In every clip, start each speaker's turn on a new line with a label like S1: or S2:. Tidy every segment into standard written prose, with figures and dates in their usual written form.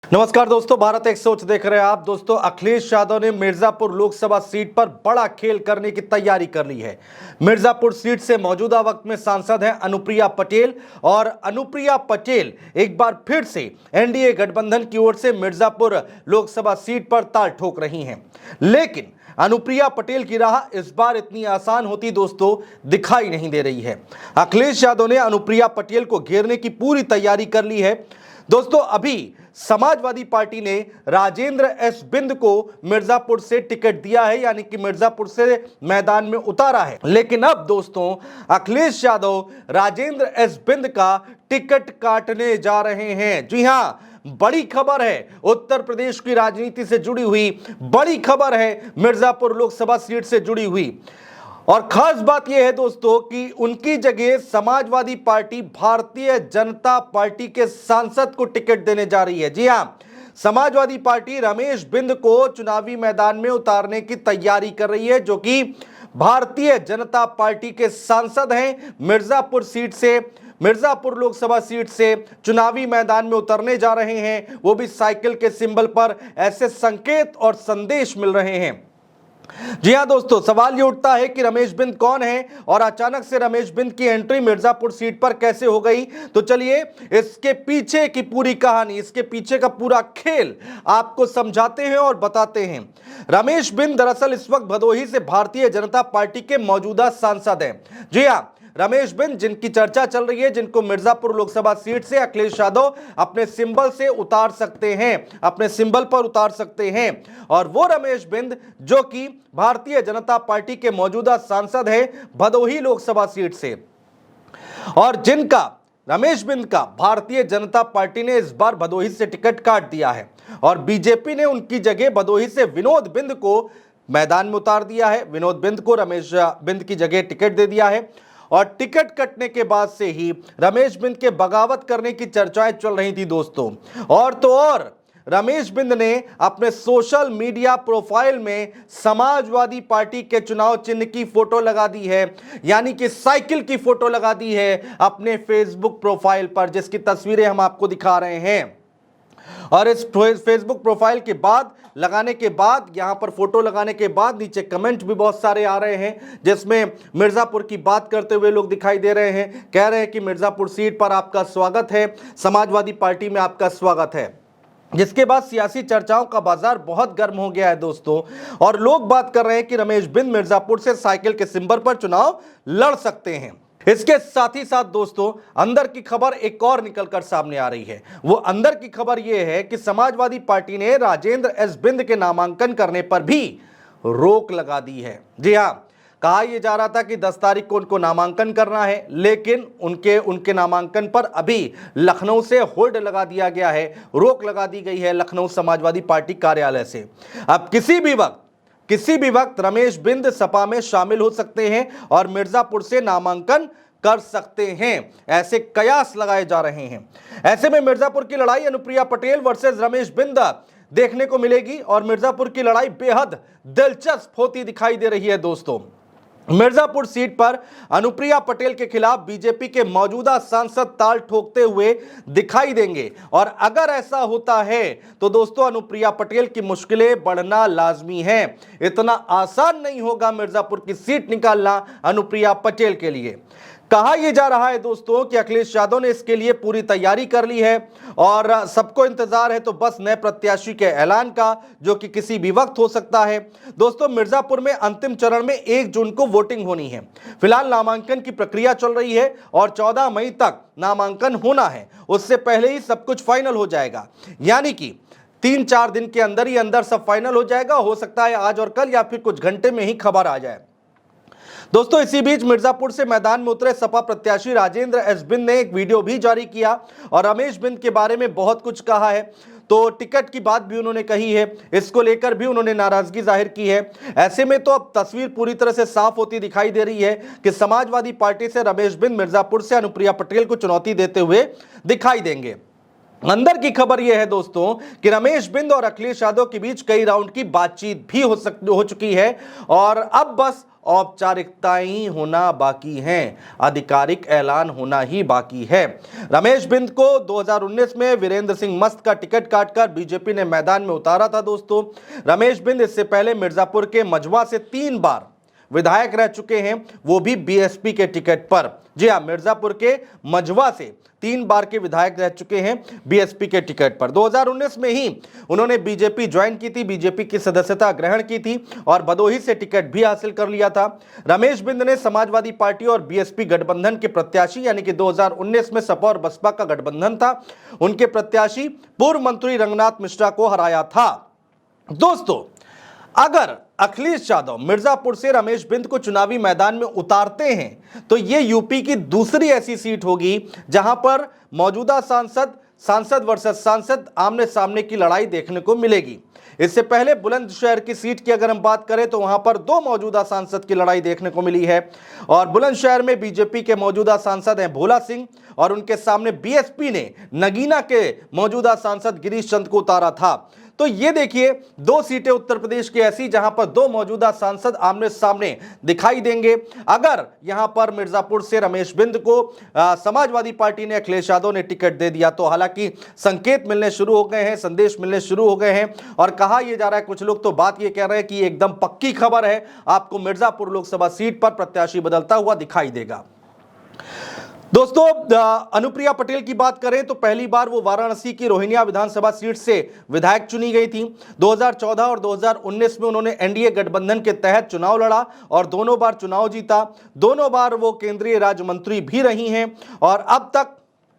S1: नमस्कार दोस्तों, भारत एक सोच देख रहे हैं आप। दोस्तों, अखिलेश यादव ने मिर्जापुर लोकसभा सीट पर बड़ा खेल करने की तैयारी कर ली है। मिर्जापुर सीट से मौजूदा वक्त में सांसद हैं अनुप्रिया पटेल, और अनुप्रिया पटेल एक बार फिर से एनडीए गठबंधन की ओर से मिर्जापुर लोकसभा सीट पर ताल ठोक रही हैं। लेकिन अनुप्रिया पटेल की राह इस बार इतनी आसान होती दोस्तों दिखाई नहीं दे रही है। अखिलेश यादव ने अनुप्रिया पटेल को घेरने की पूरी तैयारी कर ली है। दोस्तों, अभी समाजवादी पार्टी ने राजेंद्र एस बिंद को मिर्जापुर से टिकट दिया है, यानी कि मिर्जापुर से मैदान में उतारा है। लेकिन अब दोस्तों अखिलेश यादव राजेंद्र एस बिंद का टिकट काटने जा रहे हैं। जी हां, बड़ी खबर है, उत्तर प्रदेश की राजनीति से जुड़ी हुई बड़ी खबर है, मिर्जापुर लोकसभा सीट से जुड़ी हुई। और खास बात यह है दोस्तों कि उनकी जगह समाजवादी पार्टी भारतीय जनता पार्टी के सांसद को टिकट देने जा रही है। जी हां, समाजवादी पार्टी रमेश बिंद को चुनावी मैदान में उतारने की तैयारी कर रही है, जो कि भारतीय जनता पार्टी के सांसद हैं। मिर्जापुर सीट से, मिर्जापुर लोकसभा सीट से चुनावी मैदान में उतरने जा रहे हैं, वो भी साइकिल के सिंबल पर। ऐसे संकेत और संदेश मिल रहे हैं। जी हां दोस्तों, सवाल ये उठता है कि रमेश बिंद कौन है और अचानक से रमेश बिंद की एंट्री मिर्जापुर सीट पर कैसे हो गई। तो चलिए इसके पीछे की पूरी कहानी, इसके पीछे का पूरा खेल आपको समझाते हैं और बताते हैं। रमेश बिंद दरअसल इस वक्त भदोही से भारतीय जनता पार्टी के मौजूदा सांसद हैं। जी हां, रमेश बिंद जिनकी चर्चा चल रही है, जिनको मिर्जापुर लोकसभा सीट से अखिलेश यादव अपने सिंबल से उतार सकते हैं, अपने सिंबल पर उतार सकते हैं। और वो रमेश बिंद जो कि भारतीय जनता पार्टी के मौजूदा सांसद हैं भदोही लोकसभा सीट से, और जिनका रमेश बिंद का भारतीय जनता पार्टी ने इस बार भदोही से टिकट काट दिया है, और बीजेपी ने उनकी जगह भदोही से विनोद बिंद को मैदान में उतार दिया है। विनोद बिंद को रमेश बिंद की जगह टिकट दे दिया है। और टिकट कटने के बाद से ही रमेश बिंद के बगावत करने की चर्चाएं चल रही थी दोस्तों। और तो और रमेश बिंद ने अपने सोशल मीडिया प्रोफाइल में समाजवादी पार्टी के चुनाव चिन्ह की फोटो लगा दी है, यानी कि साइकिल की फोटो लगा दी है अपने फेसबुक प्रोफाइल पर, जिसकी तस्वीरें हम आपको दिखा रहे हैं। और इस फेसबुक प्रोफाइल के बाद लगाने के बाद, यहां पर फोटो लगाने के बाद नीचे कमेंट भी बहुत सारे आ रहे हैं, जिसमें मिर्जापुर की बात करते हुए लोग दिखाई दे रहे हैं। कह रहे हैं कि मिर्जापुर सीट पर आपका स्वागत है, समाजवादी पार्टी में आपका स्वागत है। जिसके बाद सियासी चर्चाओं का बाजार बहुत गर्म हो गया है दोस्तों, और लोग बात कर रहे हैं कि रमेश बिंद मिर्जापुर से साइकिल के सिंबल पर चुनाव लड़ सकते हैं। इसके साथ ही साथ दोस्तों अंदर की खबर एक और निकलकर सामने आ रही है। वो अंदर की खबर यह है कि समाजवादी पार्टी ने राजेंद्र एस बिंद के नामांकन करने पर भी रोक लगा दी है। जी हां, कहा यह जा रहा था कि 10 तारीख को उनको नामांकन करना है, लेकिन उनके नामांकन पर अभी लखनऊ से होल्ड लगा दिया गया है, रोक लगा दी गई है लखनऊ समाजवादी पार्टी कार्यालय से। अब किसी भी वक्त रमेश बिंद सपा में शामिल हो सकते हैं और मिर्जापुर से नामांकन कर सकते हैं, ऐसे कयास लगाए जा रहे हैं। ऐसे में मिर्जापुर की लड़ाई अनुप्रिया पटेल वर्सेस रमेश बिंद देखने को मिलेगी, और मिर्जापुर की लड़ाई बेहद दिलचस्प होती दिखाई दे रही है दोस्तों। मिर्जापुर सीट पर अनुप्रिया पटेल के खिलाफ बीजेपी के मौजूदा सांसद ताल ठोकते हुए दिखाई देंगे, और अगर ऐसा होता है तो दोस्तों अनुप्रिया पटेल की मुश्किलें बढ़ना लाजमी है। इतना आसान नहीं होगा मिर्जापुर की सीट निकालना अनुप्रिया पटेल के लिए। कहा यह जा रहा है दोस्तों कि अखिलेश यादव ने इसके लिए पूरी तैयारी कर ली है, और सबको इंतजार है तो बस नए प्रत्याशी के ऐलान का, जो कि किसी भी वक्त हो सकता है। दोस्तों, मिर्जापुर में अंतिम चरण में 1 जून को वोटिंग होनी है। फिलहाल नामांकन की प्रक्रिया चल रही है और 14 मई तक नामांकन होना है। उससे पहले ही सब कुछ फाइनल हो जाएगा, यानी कि 3-4 दिन के अंदर ही अंदर सब फाइनल हो जाएगा। हो सकता है आज और कल या फिर कुछ घंटे में ही खबर आ जाए। दोस्तों, इसी बीच मिर्जापुर से मैदान में उतरे सपा प्रत्याशी राजेंद्र एस बिंद ने एक वीडियो भी जारी किया और रमेश बिंद के बारे में बहुत कुछ कहा है। तो टिकट की बात भी उन्होंने कही है, इसको लेकर भी उन्होंने नाराजगी जाहिर की है। ऐसे में तो अब तस्वीर पूरी तरह से साफ होती दिखाई दे रही है कि समाजवादी पार्टी से रमेश बिंद मिर्जापुर से अनुप्रिया पटेल को चुनौती देते हुए दिखाई देंगे। अंदर की खबर यह है दोस्तों कि रमेश बिंद और अखिलेश यादव के बीच कई राउंड की बातचीत भी हो चुकी है, और अब बस औपचारिकताएं ही होना बाकी हैं, आधिकारिक ऐलान होना ही बाकी है। रमेश बिंद को 2019 में वीरेंद्र सिंह मस्त का टिकट काटकर बीजेपी ने मैदान में उतारा था दोस्तों। रमेश बिंद इससे पहले मिर्जापुर के मझवा से 3 बार विधायक रह चुके हैं, वो भी बीएसपी के टिकट पर। जी हां, मिर्जापुर के मझवा से 3 बार के विधायक रह चुके हैं बीएसपी के टिकट पर। 2019 में ही उन्होंने बीजेपी ज्वाइन की थी, बीजेपी की सदस्यता ग्रहण की थी और भदोही से टिकट भी हासिल कर लिया था। रमेश बिंद ने समाजवादी पार्टी और बीएसपी गठबंधन के प्रत्याशी, यानी कि 2019 में सपा और बसपा का गठबंधन था, उनके प्रत्याशी पूर्व मंत्री रंगनाथ मिश्रा को हराया था। दोस्तों, अगर अखिलेश यादव मिर्जापुर से रमेश बिंद को चुनावी मैदान में उतारते हैं तो यह यूपी की दूसरी ऐसी सीट होगी जहां पर मौजूदा सांसद वर्सेस सांसद आमने सामने की लड़ाई देखने को मिलेगी। इससे पहले बुलंदशहर की सीट की अगर हम बात करें तो वहां पर 2 मौजूदा सांसद की लड़ाई देखने को मिली है और बुलंदशहर में बीजेपी के मौजूदा सांसद हैं भोला सिंह और उनके सामने बीएसपी ने नगीना के मौजूदा सांसद गिरीश चंद को उतारा था। तो ये देखिए, 2 सीटें उत्तर प्रदेश की ऐसी जहां पर 2 मौजूदा सांसद आमने सामने दिखाई देंगे। अगर यहां पर मिर्जापुर से रमेश बिंद को समाजवादी पार्टी ने, अखिलेश यादव ने टिकट दे दिया तो हालांकि संकेत मिलने शुरू हो गए हैं, संदेश मिलने शुरू हो गए हैं और कहा यह जा रहा है, कुछ लोग तो बात ये कह रहे हैं कि एकदम पक्की खबर है, आपको मिर्जापुर लोकसभा सीट पर प्रत्याशी बदलता हुआ दिखाई देगा। दोस्तों, अनुप्रिया पटेल की बात करें तो पहली बार वो वाराणसी की रोहिनिया विधानसभा सीट से विधायक चुनी गई थी। 2014 और 2019 में उन्होंने एनडीए गठबंधन के तहत चुनाव लड़ा और दोनों बार चुनाव जीता। दोनों बार वो केंद्रीय राज्य मंत्री भी रही हैं और अब तक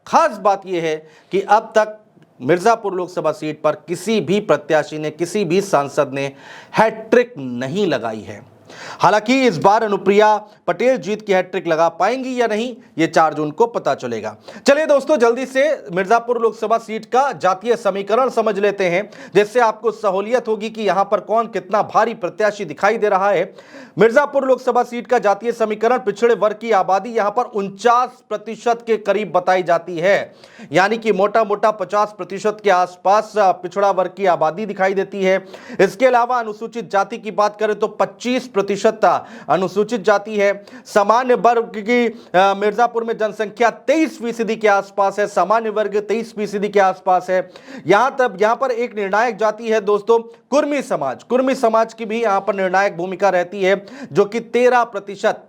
S1: खास बात यह है कि अब तक मिर्जापुर लोकसभा सीट पर किसी भी प्रत्याशी ने, किसी भी सांसद ने हैट्रिक नहीं लगाई है। हालांकि इस बार अनुप्रिया पटेल जीत की हैट्रिक लगा पाएंगी या नहीं, यह 4 जून को पता चलेगा। चलिए दोस्तों, जल्दी से मिर्जापुर लोकसभा सीट का जातीय समीकरण समझ लेते हैं, जिससे आपको सहूलियत होगी कि यहां पर कौन कितना भारी प्रत्याशी दिखाई दे रहा है। मिर्जापुर लोकसभा सीट का जातीय समीकरण, पिछड़े वर्ग की आबादी यहां पर 49% के करीब बताई जाती है, यानी कि मोटा मोटा 50% के आसपास पिछड़ा वर्ग की आबादी दिखाई देती है। इसके अलावा अनुसूचित जाति की बात करें तो 25% अनुसूचित जाति है। सामान्य वर्ग की मिर्जापुर में जनसंख्या 23% के आसपास है, सामान्य वर्ग 23% के आसपास है। यहां पर एक निर्णायक जाति है दोस्तों, कुर्मी समाज। कुर्मी समाज की भी यहां पर निर्णायक भूमिका रहती है, जो कि 13%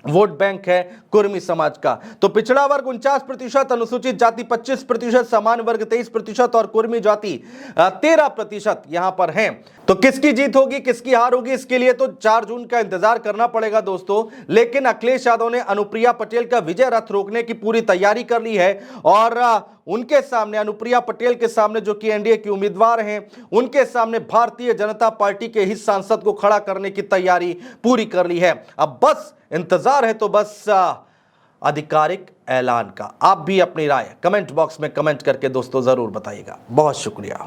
S1: वोट बैंक है कुर्मी समाज का। तो पिछड़ा वर्ग 49%, अनुसूचित जाति 25%, सामान्य वर्ग 23% और कुर्मी जाति 13% यहां पर हैं। तो किसकी जीत होगी, किसकी हार होगी, इसके लिए तो 4 जून का इंतजार करना पड़ेगा दोस्तों। लेकिन अखिलेश यादव ने अनुप्रिया पटेल का विजय रथ रोकने की पूरी तैयारी कर ली है और उनके सामने, अनुप्रिया पटेल के सामने जो कि एनडीए की उम्मीदवार हैं, उनके सामने भारतीय जनता पार्टी के ही सांसद को खड़ा करने की तैयारी पूरी कर ली है। अब बस इंतजार है तो बस आधिकारिक ऐलान का। आप भी अपनी राय कमेंट बॉक्स में कमेंट करके दोस्तों जरूर बताइएगा। बहुत शुक्रिया।